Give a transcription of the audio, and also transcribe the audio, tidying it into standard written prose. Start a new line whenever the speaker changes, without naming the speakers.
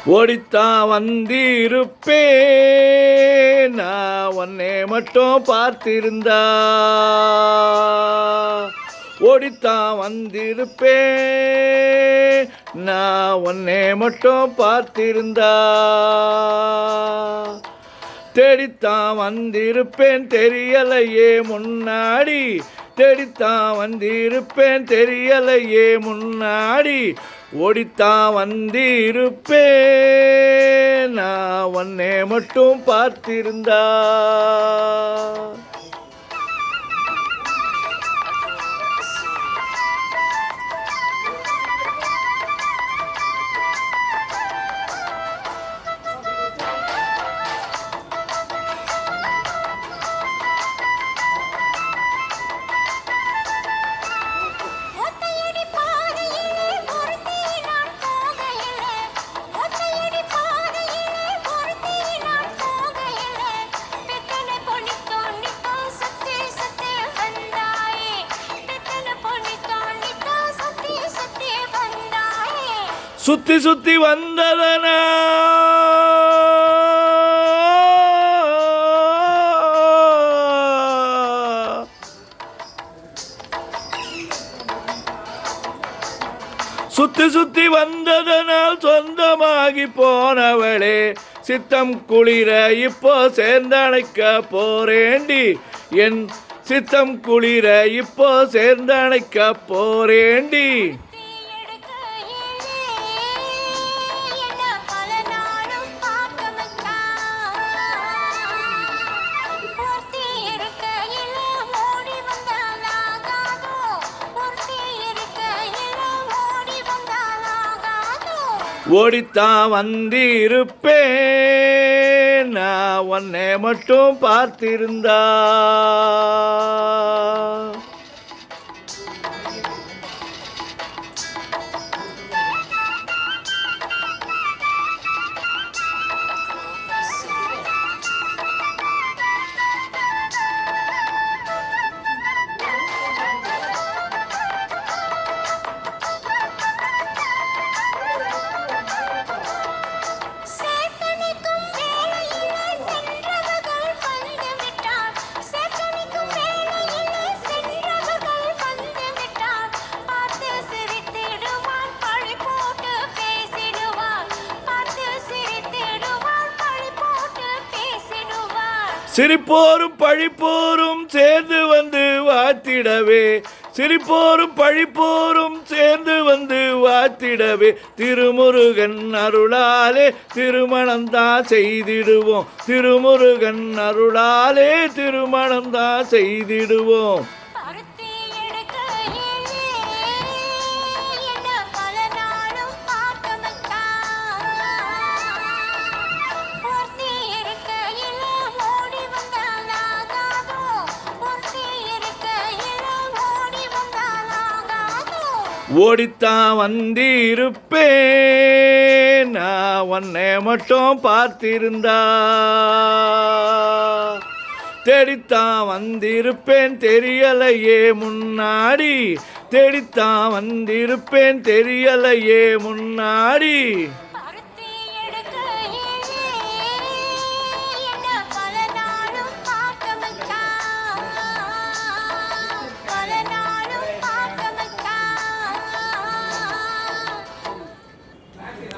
ஓடித்தான் வந்திருப்பேன் நான் உன்னை மட்டும் பார்த்திருந்தா. ஓடித்தான் வந்திருப்பேன் நான் உன்னை மட்டும் பார்த்திருந்தா. தேடித்தான் வந்திருப்பேன் தெரியலையே முன்னாடி. தேடித்தான் வந்திருப்பேன் தெரியலையே முன்னாடி. ஓடித்தான் வந்திருப்பேன் நான் உன்னை மட்டும் பார்த்திருந்தா. சுத்தி சுத்தி வந்ததனா சுத்தி சுத்தி வந்ததனால் சொந்தமாகி போனவளே. சித்தம் குளிர இப்போ சேர்ந்தணைக்க போறேண்டி. என் சித்தம் குளிர இப்போ சேர்ந்தணைக்க போறேண்டி. ஓடித்தான் வந்திருப்பேன் நான் உன்னை மட்டும் பார்த்திருந்தா. சிரிப்போரும் பழிப்போரும் சேர்ந்து வந்து வாத்திடவே. சிரிப்போரும் பழிப்போரும் சேர்ந்து வந்து வாத்திடவே. திருமுருகன் அருளாலே திருமணம்தான் செய்திடுவோம். திருமுருகன் அருளாலே திருமணம்தான் செய்திடுவோம். ஓடித்தான் வந்திருப்பேன் நான் உன்னை மட்டும் பார்த்திருந்தா. தேடித்தான் வந்திருப்பேன் தெரியலையே முன்னாடி. தேடித்தான் வந்திருப்பேன் தெரியலையே முன்னாடி.